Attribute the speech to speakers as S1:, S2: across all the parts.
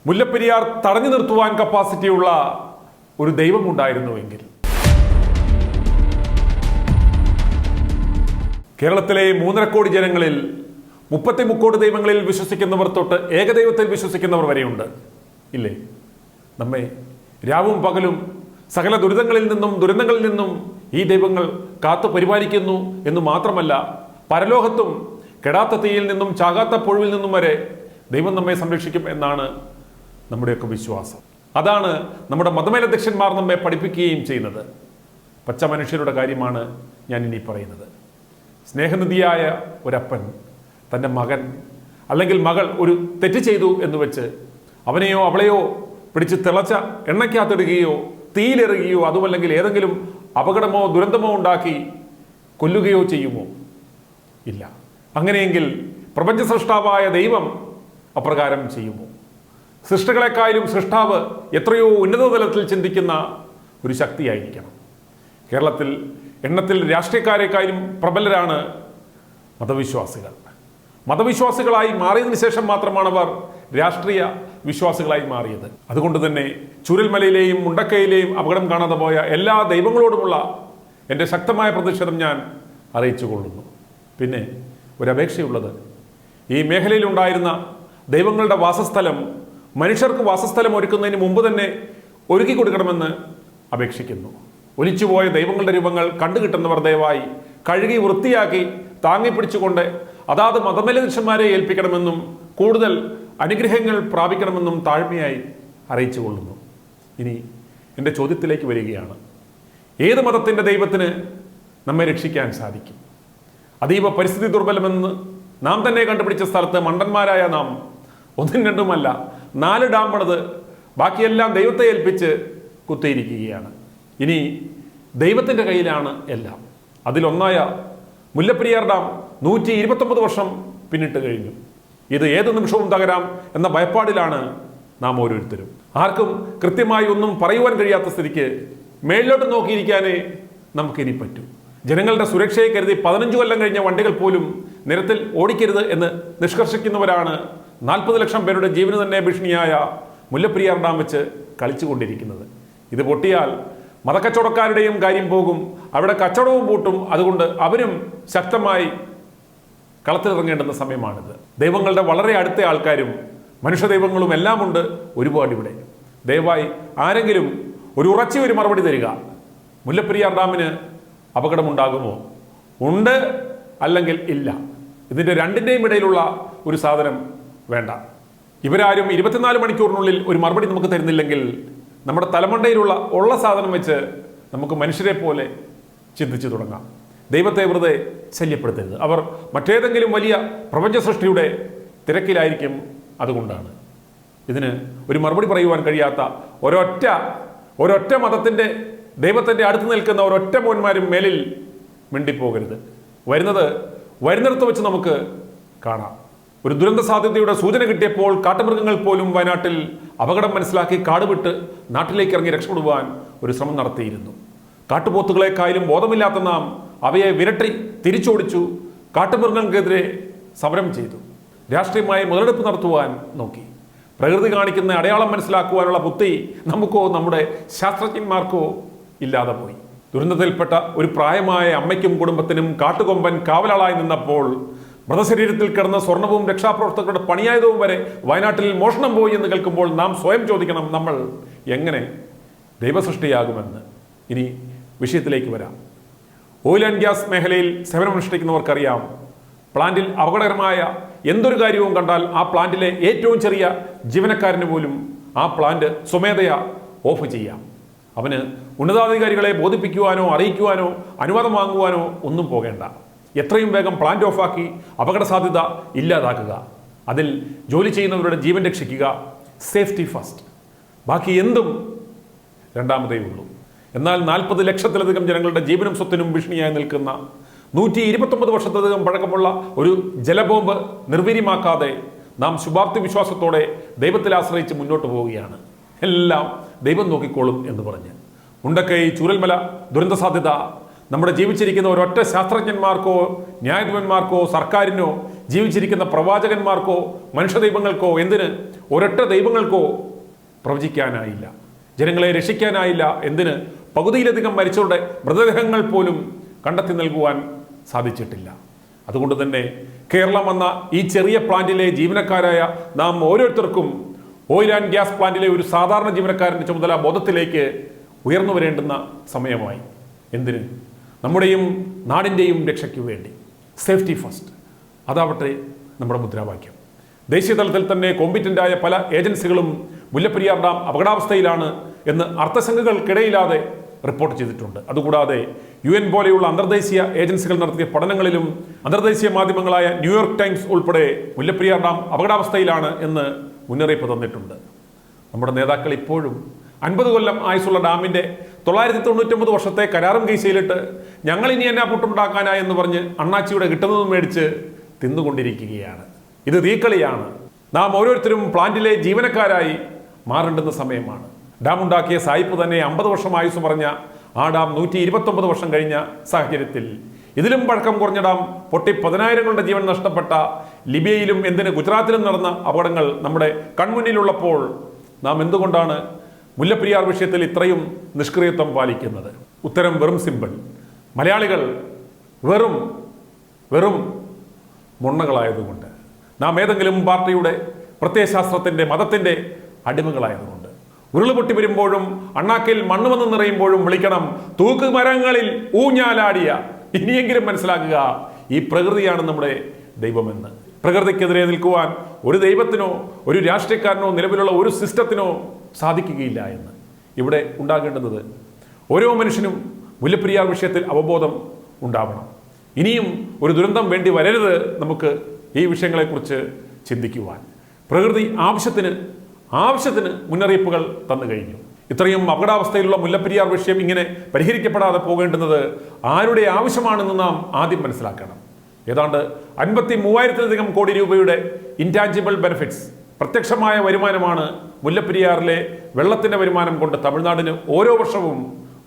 S1: മുല്ലപ്പെരിയാർ തടഞ്ഞു നിർത്തുവാൻ കപ്പാസിറ്റിയുള്ള ഒരു ദൈവമുണ്ടായിരുന്നുവെങ്കിൽ കേരളത്തിലെ 3.5 കോടി ജനങ്ങളിൽ 33 കോടി ദൈവങ്ങളിൽ വിശ്വസിക്കുന്നവർ തൊട്ട് ഏകദൈവത്തിൽ വിശ്വസിക്കുന്നവർ വരെയുണ്ട് ഇല്ലേ? നമ്മെ രാവും പകലും സകല ദുരന്തങ്ങളിൽ നിന്നും ഈ ദൈവങ്ങൾ കാത്തു പരിപാലിക്കുന്നു എന്ന് മാത്രമല്ല, പരലോകത്തും കെടാത്ത തീയിൽ നിന്നും ചാകാത്ത പുഴുവിൽ നിന്നും വരെ ദൈവം നമ്മെ സംരക്ഷിക്കും എന്നാണ് നമ്മുടെയൊക്കെ വിശ്വാസം. അതാണ് നമ്മുടെ മതമേലധ്യക്ഷന്മാർ നമ്മെ പഠിപ്പിക്കുകയും ചെയ്യുന്നത്. പച്ച മനുഷ്യരുടെ കാര്യമാണ് ഞാൻ ഇനി പറയുന്നത്. സ്നേഹനിധിയായ ഒരപ്പൻ തൻ്റെ മകൻ അല്ലെങ്കിൽ മകൾ ഒരു തെറ്റ് ചെയ്തു എന്ന് വെച്ച് അവനെയോ അവളെയോ പിടിച്ച് തിളച്ച എണ്ണയ്ക്കകത്തിടുകയോ തീയിലെറുകയോ അതുമല്ലെങ്കിൽ ഏതെങ്കിലും അപകടമോ ദുരന്തമോ ഉണ്ടാക്കി കൊല്ലുകയോ ചെയ്യുമോ? ഇല്ല. അങ്ങനെയെങ്കിൽ പ്രപഞ്ച സൃഷ്ടാവായ ദൈവം അപ്രകാരം ചെയ്യുമോ? സൃഷ്ടികളെക്കാളും സൃഷ്ടാവ് എത്രയോ ഉന്നത തലത്തിൽ ചിന്തിക്കുന്ന ഒരു ശക്തിയായിരിക്കണം. കേരളത്തിൽ എണ്ണത്തിൽ രാഷ്ട്രീയക്കാരെക്കാളും പ്രബലരാണ് മതവിശ്വാസികൾ. മതവിശ്വാസികളായി മാറിയതിനു ശേഷം മാത്രമാണ് അവർ രാഷ്ട്രീയ വിശ്വാസികളായി മാറിയത്. അതുകൊണ്ട് തന്നെ ചൂരൽമലയിലെയും മുണ്ടക്കയിലെയും അപകടം കാണാതെ പോയ എല്ലാ ദൈവങ്ങളോടുമുള്ള എൻ്റെ ശക്തമായ പ്രതിഷേധം ഞാൻ അറിയിച്ചു കൊള്ളുന്നു. പിന്നെ ഒരപേക്ഷയുള്ളത്, ഈ മേഖലയിലുണ്ടായിരുന്ന ദൈവങ്ങളുടെ വാസസ്ഥലം മനുഷ്യർക്ക് വാസസ്ഥലം ഒരുക്കുന്നതിന് മുമ്പ് തന്നെ ഒരുക്കി കൊടുക്കണമെന്ന് അപേക്ഷിക്കുന്നു. ഒലിച്ചുപോയ ദൈവങ്ങളുടെ രൂപങ്ങൾ കണ്ടുകിട്ടുന്നവർ ദയവായി കഴുകി വൃത്തിയാക്കി താങ്ങിപ്പിടിച്ചുകൊണ്ട് അതാത് മതമേലധ്യക്ഷന്മാരെ ഏൽപ്പിക്കണമെന്നും കൂടുതൽ അനുഗ്രഹങ്ങൾ പ്രാപിക്കണമെന്നും താഴ്മയായി അറിയിച്ചു കൊള്ളുന്നു. ഇനി എൻ്റെ ചോദ്യത്തിലേക്ക് വരികയാണ്. ഏത് മതത്തിൻ്റെ ദൈവത്തിന് നമ്മെ രക്ഷിക്കാൻ സാധിക്കും? അതീവ പരിസ്ഥിതി ദുർബലമെന്ന് നാം തന്നെ കണ്ടുപിടിച്ച സ്ഥലത്ത് മണ്ടന്മാരായ നാം 1 2 4 ഡാം പണിത് ബാക്കിയെല്ലാം ദൈവത്തെ ഏൽപ്പിച്ച് കുത്തിയിരിക്കുകയാണ്. ഇനി ദൈവത്തിൻ്റെ കയ്യിലാണ് എല്ലാം. അതിലൊന്നായ മുല്ലപ്പെരിയാർ ഡാം 129 വർഷം പിന്നിട്ട് കഴിഞ്ഞു. ഇത് ഏത് നിമിഷവും തകരാം എന്ന ഭയപ്പാടിലാണ് നാം ഓരോരുത്തരും. ആർക്കും കൃത്യമായി ഒന്നും പറയുവാൻ കഴിയാത്ത സ്ഥിതിക്ക് മേളിലോട്ട് നോക്കിയിരിക്കാനേ നമുക്കിനി പറ്റൂ. ജനങ്ങളുടെ സുരക്ഷയെ കരുതി 15 കൊല്ലം കഴിഞ്ഞ വണ്ടികൾ പോലും നിരത്തിൽ ഓടിക്കരുത് എന്ന് നിഷ്കർഷിക്കുന്നവരാണ് 40 ലക്ഷം പേരുടെ ജീവന് തന്നെ ഭീഷണിയായ മുല്ലപ്പെരിയാർ ഡാം വെച്ച് കളിച്ചുകൊണ്ടിരിക്കുന്നത്. ഇത് പൊട്ടിയാൽ മതക്കച്ചവടക്കാരുടെയും കാര്യം പോകും, അവിടെ കച്ചവടവും പൂട്ടും. അതുകൊണ്ട് അവരും ശക്തമായി കളത്തിലിറങ്ങേണ്ടുന്ന സമയമാണിത്. ദൈവങ്ങളുടെ വളരെ അടുത്ത ആൾക്കാരും മനുഷ്യ ദൈവങ്ങളും എല്ലാം ഉണ്ട് ഒരുപാട് ഇവിടെ. ദയവായി ആരെങ്കിലും ഒരു മറുപടി തരിക. മുല്ലപ്പെരിയാർ ഡാമിന് അപകടമുണ്ടാകുമോ? ഉണ്ട്, അല്ലെങ്കിൽ ഇല്ല. ഇതിൻ്റെ രണ്ടിൻ്റെയും ഇടയിലുള്ള ഒരു സാധനം വേണ്ട. ഇവരാരും 24 മണിക്കൂറിനുള്ളിൽ ഒരു മറുപടി നമുക്ക് തരുന്നില്ലെങ്കിൽ നമ്മുടെ തലമണ്ടയിലുള്ള സാധനം വെച്ച് നമുക്ക് മനുഷ്യരെ പോലെ ചിന്തിച്ചു തുടങ്ങാം. ദൈവത്തെ വെറുതെ ശല്യപ്പെടുത്തരുത്. അവർ മറ്റേതെങ്കിലും വലിയ പ്രപഞ്ച സൃഷ്ടിയുടെ തിരക്കിലായിരിക്കും. അതുകൊണ്ടാണ് ഇതിന് ഒരു മറുപടി പറയുവാൻ കഴിയാത്ത ഒരൊറ്റ മതത്തിൻ്റെ ദൈവത്തിൻ്റെ അടുത്ത് നിൽക്കുന്ന ഒരൊറ്റ മോന്മാരും മേലിൽ മിണ്ടിപ്പോകരുത്. വരുന്നിടത്ത് വെച്ച് നമുക്ക് കാണാം. ഒരു ദുരന്ത സാധ്യതയുടെ സൂചന കിട്ടിയപ്പോൾ കാട്ടുമൃഗങ്ങൾ പോലും വയനാട്ടിൽ അപകടം മനസ്സിലാക്കി കാടുവിട്ട് നാട്ടിലേക്ക് ഇറങ്ങി രക്ഷപ്പെടുവാൻ ഒരു ശ്രമം നടത്തിയിരുന്നു. കാട്ടുപോത്തുകളെക്കാളും ബോധമില്ലാത്ത നാം അവയെ വിരട്ടി തിരിച്ചോടിച്ചു. കാട്ടുമൃഗങ്ങൾക്കെതിരെ സമരം ചെയ്തു. രാഷ്ട്രീയമായി മുതലെടുപ്പ് നടത്തുവാൻ നോക്കി. പ്രകൃതി കാണിക്കുന്ന അടയാളം മനസ്സിലാക്കുവാനുള്ള ബുദ്ധി നമുക്കോ നമ്മുടെ ശാസ്ത്രജ്ഞന്മാർക്കോ ഇല്ലാതെ പോയി. ദുരന്തത്തിൽപ്പെട്ട ഒരു പ്രായമായ അമ്മയ്ക്കും കുടുംബത്തിനും കാട്ടുകൊമ്പൻ കാവലാളായി നിന്നപ്പോൾ മൃതശരീരത്തിൽ കിടന്ന സ്വർണവും രക്ഷാപ്രവർത്തകരുടെ പണിയായതും വരെ വയനാട്ടിൽ മോഷണം പോയി എന്ന് കേൾക്കുമ്പോൾ നാം സ്വയം ചോദിക്കണം, നമ്മൾ എങ്ങനെ ദൈവസൃഷ്ടിയാകുമെന്ന്. ഇനി വിഷയത്തിലേക്ക് വരാം. ഓയിൽ ആൻഡ് ഗ്യാസ് മേഖലയിൽ സേവനമനുഷ്ഠിക്കുന്നവർക്കറിയാം, പ്ലാന്റിൽ അപകടകരമായ എന്തൊരു കാര്യവും കണ്ടാൽ ആ പ്ലാന്റിലെ ഏറ്റവും ചെറിയ ജീവനക്കാരന് പോലും ആ പ്ലാന്റ് സ്വമേധയാ ഓഫ് ചെയ്യാം. അവന് ഉന്നതാധികാരികളെ ബോധിപ്പിക്കുവാനോ അറിയിക്കുവാനോ അനുവാദം വാങ്ങുവാനോ ഒന്നും പോകേണ്ട. എത്രയും വേഗം പ്ലാന്റ് ഓഫാക്കി അപകട സാധ്യത ഇല്ലാതാക്കുക. അതിൽ ജോലി ചെയ്യുന്നവരുടെ ജീവൻ രക്ഷിക്കുക. Safety first. ബാക്കി എന്തും രണ്ടാമതേ ഉള്ളൂ. എന്നാൽ 40 ലക്ഷത്തിലധികം ജനങ്ങളുടെ ജീവനും സ്വത്തിനും ഭീഷണിയായി നിൽക്കുന്ന 129 വർഷത്തിലധികം പഴക്കമുള്ള ഒരു ജലബോംബ് നിർവീര്യമാക്കാതെ നാം ശുഭാപ്തി വിശ്വാസത്തോടെ ദൈവത്തിൽ ആശ്രയിച്ച് മുന്നോട്ട് പോവുകയാണ്. എല്ലാം ദൈവം നോക്കിക്കോളും എന്ന് പറഞ്ഞ് മുണ്ടക്കൈ ചൂരൽമല ദുരന്ത സാധ്യത നമ്മുടെ ജീവിച്ചിരിക്കുന്ന ഒരൊറ്റ ശാസ്ത്രജ്ഞന്മാർക്കോ ന്യായാധിപന്മാർക്കോ സർക്കാരിനോ ജീവിച്ചിരിക്കുന്ന പ്രവാചകന്മാർക്കോ മനുഷ്യദൈവങ്ങൾക്കോ എന്തിന് ഒരൊറ്റ ദൈവങ്ങൾക്കോ പ്രവചിക്കാനായില്ല, ജനങ്ങളെ രക്ഷിക്കാനായില്ല. എന്തിന് പകുതിയിലധികം മരിച്ചവരുടെ മൃതദേഹങ്ങൾ പോലും കണ്ടെത്തി നൽകുവാൻ സാധിച്ചിട്ടില്ല. അതുകൊണ്ട് തന്നെ കേരളം എന്ന ഈ ചെറിയ പ്ലാന്റിലെ ജീവനക്കാരായ നാം ഓരോരുത്തർക്കും ഓയിൽ ആൻഡ് ഗ്യാസ് പ്ലാന്റിലെ ഒരു സാധാരണ ജീവനക്കാരൻ്റെ ചുമതല ബോധത്തിലേക്ക് ഉയർന്നു വരേണ്ടുന്ന സമയമായി. എന്തിന്? നമ്മുടെയും നാടിൻ്റെയും രക്ഷയ്ക്ക് വേണ്ടി. സേഫ്റ്റി ഫസ്റ്റ്, അതാവട്ടെ നമ്മുടെ മുദ്രാവാക്യം. ദേശീയ തലത്തിൽ തന്നെ കോമ്പിറ്റൻ്റായ പല ഏജൻസികളും മുല്ലപ്പെരിയാർ ഡാം അപകടാവസ്ഥയിലാണ് എന്ന് അർത്ഥശങ്കകൾക്കിടയില്ലാതെ റിപ്പോർട്ട് ചെയ്തിട്ടുണ്ട്. അതുകൂടാതെ UN പോലെയുള്ള അന്തർദേശീയ ഏജൻസികൾ നടത്തിയ പഠനങ്ങളിലും അന്തർദേശീയ മാധ്യമങ്ങളായ ന്യൂയോർക്ക് ടൈംസ് ഉൾപ്പെടെ മുല്ലപ്പെരിയാർ ഡാം അപകടാവസ്ഥയിലാണ് എന്ന് മുന്നറിയിപ്പ് തന്നിട്ടുണ്ട്. നമ്മുടെ നേതാക്കൾ ഇപ്പോഴും 50 കൊല്ലം ആയുസുള്ള ഡാമിൻ്റെ 999 വർഷത്തെ കരാറും കീശയിലിട്ട് ഞങ്ങൾ ഇനി എന്നാ പുട്ടുണ്ടാക്കാനാ എന്ന് പറഞ്ഞ് അണ്ണാച്ചിയുടെ കിട്ടുന്നതും മേടിച്ച് തിന്നുകൊണ്ടിരിക്കുകയാണ്. ഇത് തീക്കളിയാണ്. നാം ഓരോരുത്തരും പ്ലാന്റിലെ ജീവനക്കാരായി മാറേണ്ടുന്ന സമയമാണ്. ഡാം ഉണ്ടാക്കിയ സായിപ്പ് തന്നെ 50 വർഷം ആയുസ് പറഞ്ഞ ആ ഡാം 129 വർഷം കഴിഞ്ഞ സാഹചര്യത്തിൽ ഇതിലും പഴക്കം കുറഞ്ഞ ഡാം പൊട്ടി 10,000ങ്ങളുടെ ജീവൻ നഷ്ടപ്പെട്ട ലിബിയയിലും എന്തിന് ഗുജറാത്തിലും നടന്ന അപകടങ്ങൾ നമ്മുടെ കൺമുന്നിലുള്ളപ്പോൾ നാം എന്തുകൊണ്ടാണ് മുല്ലപ്പെരിയാർ വിഷയത്തിൽ ഇത്രയും നിഷ്ക്രിയത്വം പാലിക്കുന്നത്? ഉത്തരം വെറും സിമ്പിൾ. മലയാളികൾ വെറും വെറും മുണ്ണകളായതുകൊണ്ട്, നാം ഏതെങ്കിലും പാർട്ടിയുടെ പ്രത്യയശാസ്ത്രത്തിൻ്റെ മതത്തിൻ്റെ അടിമകളായതുകൊണ്ട്. ഉരുളുപൊട്ടി വരുമ്പോഴും അണ്ണാക്കിൽ മണ്ണ് വന്ന് നിറയുമ്പോഴും വിളിക്കണം തൂക്കുമരങ്ങളിൽ ഊഞ്ഞാലാടിയ. ഇനിയെങ്കിലും മനസ്സിലാക്കുക, ഈ പ്രകൃതിയാണ് നമ്മുടെ ദൈവമെന്ന്. പ്രകൃതിക്കെതിരെ നിൽക്കുവാൻ ഒരു ദൈവത്തിനോ ഒരു രാഷ്ട്രീയക്കാരനോ നിലവിലുള്ള ഒരു സിസ്റ്റത്തിനോ സാധിക്കുകയില്ല എന്ന്. ഇവിടെ ഉണ്ടാകേണ്ടുന്നത് ഓരോ മനുഷ്യനും മുല്ലപ്പെരിയാർ വിഷയത്തിൽ അവബോധം ഉണ്ടാവണം. ഇനിയും ഒരു ദുരന്തം വേണ്ടി വരരുത് നമുക്ക് ഈ വിഷയങ്ങളെക്കുറിച്ച് ചിന്തിക്കുവാൻ. പ്രകൃതി ആവശ്യത്തിന് മുന്നറിയിപ്പുകൾ തന്നു കഴിഞ്ഞു. ഇത്രയും അപകടാവസ്ഥയിലുള്ള മുല്ലപ്പെരിയാർ വിഷയം ഇങ്ങനെ പരിഹരിക്കപ്പെടാതെ പോകേണ്ടുന്നത് ആരുടെ ആവശ്യമാണെന്ന് നാം ആദ്യം മനസ്സിലാക്കണം. ഏതാണ്ട് 53,000-ലധികം കോടി രൂപയുടെ ഇൻടാഞ്ചിബിൾ ബെനിഫിറ്റ്സ്, പ്രത്യക്ഷമായ വരുമാനമാണ് മുല്ലപ്പെരിയാറിലെ വെള്ളത്തിൻ്റെ വരുമാനം കൊണ്ട് തമിഴ്നാടിന് ഓരോ വർഷവും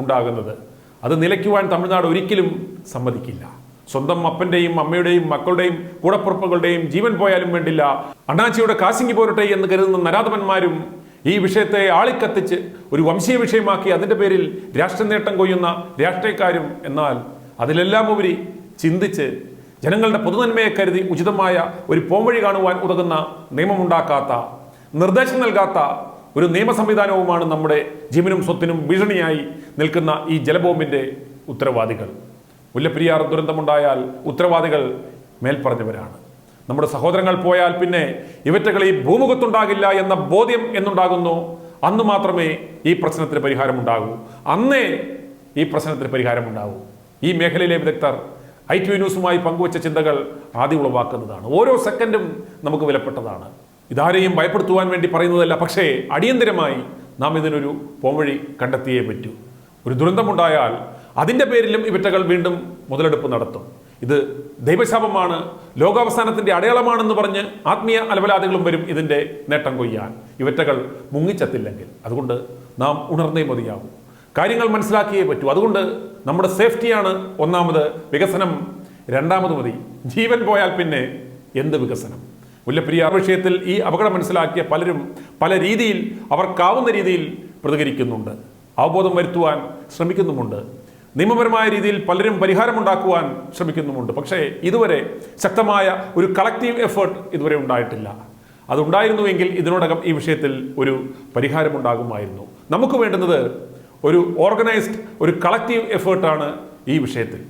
S1: ഉണ്ടാകുന്നത്. അത് നിലയ്ക്കുവാൻ തമിഴ്നാട് ഒരിക്കലും സമ്മതിക്കില്ല. സ്വന്തം അപ്പൻ്റെയും അമ്മയുടെയും മക്കളുടെയും കൂടപ്പുറപ്പുകളുടെയും ജീവൻ പോയാലും വേണ്ടില്ല, അണ്ണാച്ചിയുടെ കാശിങ്കി പോരട്ടെ എന്ന് കരുതുന്ന നരാധമന്മാരും ഈ വിഷയത്തെ ആളിക്കത്തിച്ച് ഒരു വംശീയ വിഷയമാക്കി അതിൻ്റെ പേരിൽ രാഷ്ട്ര നേട്ടം കൊയ്യുന്ന രാഷ്ട്രീയക്കാരും, എന്നാൽ അതിലെല്ലാം ഉപരി ചിന്തിച്ച് ജനങ്ങളുടെ പൊതുനന്മയെ കരുതി ഉചിതമായ ഒരു പോംവഴി കാണുവാൻ ഉതകുന്ന നിയമമുണ്ടാക്കാത്ത, നിർദ്ദേശം നൽകാത്ത ഒരു നിയമ സംവിധാനവുമാണ് നമ്മുടെ ജീവനും സ്വത്തിനും ഭീഷണിയായി നിൽക്കുന്ന ഈ ജലബോംബിൻ്റെ ഉത്തരവാദികൾ. മുല്ലപ്പെരിയാർ ദുരന്തമുണ്ടായാൽ ഉത്തരവാദികൾ മേൽപ്പറഞ്ഞവരാണ്. നമ്മുടെ സഹോദരങ്ങൾ പോയാൽ പിന്നെ ഇവറ്റകൾ ഈ ഭൂമുഖത്തുണ്ടാകില്ല എന്ന ബോധ്യം എന്നുണ്ടാകുന്നു അന്ന് മാത്രമേ ഈ പ്രശ്നത്തിന് പരിഹാരമുണ്ടാകൂ. അന്നേ ഈ പ്രശ്നത്തിന് പരിഹാരമുണ്ടാകൂ. ഈ മേഖലയിലെ വിദഗ്ധർ ITV ന്യൂസുമായി പങ്കുവച്ച ചിന്തകൾ ആദ്യം ഉളവാക്കുന്നതാണ്. ഓരോ സെക്കൻഡും നമുക്ക് വിലപ്പെട്ടതാണ്. ഇതാരെയും ഭയപ്പെടുത്തുവാൻ വേണ്ടി പറയുന്നതല്ല, പക്ഷേ അടിയന്തരമായി നാം ഇതിനൊരു പോംവഴി കണ്ടെത്തിയേ പറ്റൂ. ഒരു ദുരന്തമുണ്ടായാൽ അതിൻ്റെ പേരിലും ഇവറ്റകൾ വീണ്ടും മുതലെടുപ്പ് നടത്തും. ഇത് ദൈവശാപമാണ്, ലോകാവസാനത്തിൻ്റെ അടയാളമാണെന്ന് പറഞ്ഞ് ആത്മീയ അലവലാദികളും വരും ഇതിൻ്റെ നേട്ടം കൊയ്യാൻ, ഇവറ്റകൾ മുങ്ങിച്ചത്തില്ലെങ്കിൽ. അതുകൊണ്ട് നാം ഉണർന്നേ മതിയാകും. കാര്യങ്ങൾ മനസ്സിലാക്കിയേ പറ്റൂ. അതുകൊണ്ട് നമ്മുടെ സേഫ്റ്റിയാണ് ഒന്നാമത്, വികസനം രണ്ടാമത് മതി. ജീവൻ പോയാൽ പിന്നെ എന്ത് വികസനം? മുല്ലപ്പെരിയാർ വിഷയത്തിൽ ഈ അപകടം മനസ്സിലാക്കിയ പലരും പല രീതിയിൽ അവർക്കാവുന്ന രീതിയിൽ പ്രതികരിക്കുന്നുണ്ട്, അവബോധം വരുത്തുവാൻ ശ്രമിക്കുന്നുമുണ്ട്. നിയമപരമായ രീതിയിൽ പലരും പരിഹാരമുണ്ടാക്കുവാൻ ശ്രമിക്കുന്നുമുണ്ട്. പക്ഷേ ഇതുവരെ ശക്തമായ ഒരു കളക്റ്റീവ് എഫേർട്ട് ഇതുവരെ ഉണ്ടായിട്ടില്ല. അതുണ്ടായിരുന്നുവെങ്കിൽ ഇതിനോടകം ഈ വിഷയത്തിൽ ഒരു പരിഹാരമുണ്ടാകുമായിരുന്നു. നമുക്ക് വേണ്ടുന്നത് ഒരു ഓർഗനൈസ്ഡ് ഒരു കളക്റ്റീവ് എഫേർട്ടാണ് ഈ വിഷയത്തിൽ.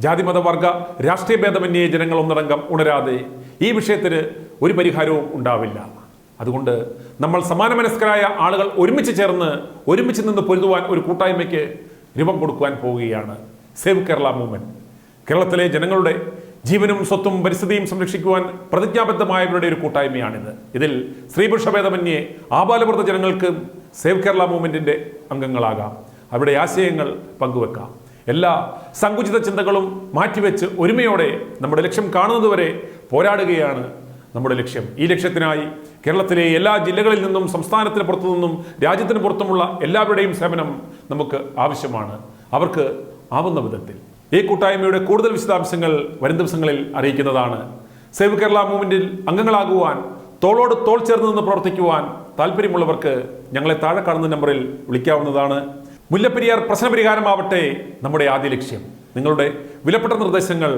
S1: ജാതിമത വർഗ രാഷ്ട്രീയ ഭേദമന്യേ ജനങ്ങൾ ഒന്നടങ്കം ഉണരാതെ ഈ വിഷയത്തിന് ഒരു പരിഹാരവും ഉണ്ടാവില്ല. അതുകൊണ്ട് നമ്മൾ സമാനമനസ്കരായ ആളുകൾ ഒരുമിച്ച് ചേർന്ന് ഒരുമിച്ച് നിന്ന് പൊരുതുവാൻ ഒരു കൂട്ടായ്മയ്ക്ക് രൂപം കൊടുക്കുവാൻ പോവുകയാണ് സേവ് കേരള മൂവ്മെന്റ്. കേരളത്തിലെ ജനങ്ങളുടെ ജീവനും സ്വത്തും പരിസ്ഥിതിയും സംരക്ഷിക്കുവാൻ പ്രതിജ്ഞാബദ്ധമായവരുടെ ഒരു കൂട്ടായ്മയാണിത്. ഇതിൽ സ്ത്രീപുരുഷഭേദമന്യേ ആബാലവൃദ്ധ ജനങ്ങൾക്ക് സേവ് കേരള മൂവ്മെന്റിന്റെ അംഗങ്ങളാകാം, അവരുടെ ആശയങ്ങൾ പങ്കുവെക്കാം. എല്ലാ സങ്കുചിത ചിന്തകളും മാറ്റിവെച്ച് ഒരുമയോടെ നമ്മുടെ ലക്ഷ്യം കാണുന്നതുവരെ പോരാടുകയാണ് നമ്മുടെ ലക്ഷ്യം. ഈ ലക്ഷ്യത്തിനായി കേരളത്തിലെ എല്ലാ ജില്ലകളിൽ നിന്നും സംസ്ഥാനത്തിന് പുറത്തു നിന്നും രാജ്യത്തിന് പുറത്തുമുള്ള എല്ലാവരുടെയും സേവനം നമുക്ക് ആവശ്യമാണ്. അവർക്ക് ആവുന്ന വിധത്തിൽ ഈ കൂട്ടായ്മയുടെ കൂടുതൽ വിശദാംശങ്ങൾ വരും ദിവസങ്ങളിൽ അറിയിക്കുന്നതാണ്. സേവ് കേരള മൂവ്മെന്റിൽ അംഗങ്ങളാകുവാൻ, തോളോട് തോൾ ചേർന്ന് നിന്ന് പ്രവർത്തിക്കുവാൻ താല്പര്യമുള്ളവർക്ക് ഞങ്ങളെ താഴെ കാണുന്ന നമ്പറിൽ വിളിക്കാവുന്നതാണ്. മുല്ലപ്പെരിയാർ പ്രശ്നപരിഹാരമാവട്ടെ നമ്മുടെ ആദ്യ ലക്ഷ്യം. നിങ്ങളുടെ വിലപ്പെട്ട നിർദ്ദേശങ്ങൾ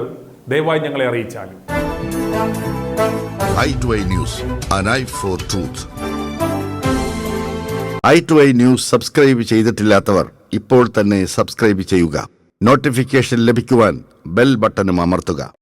S1: ദയവായി ഞങ്ങളെ അറിയിച്ചാലും.
S2: i2i News, an eye for truth. i2i News subscribe ചെയ്തിട്ടില്ലാത്തവർ ഇപ്പോൾ തന്നെ സബ്സ്ക്രൈബ് ചെയ്യുക. നോട്ടിഫിക്കേഷൻ ലഭിക്കുവാൻ ബെൽ ബട്ടണും അമർത്തുക.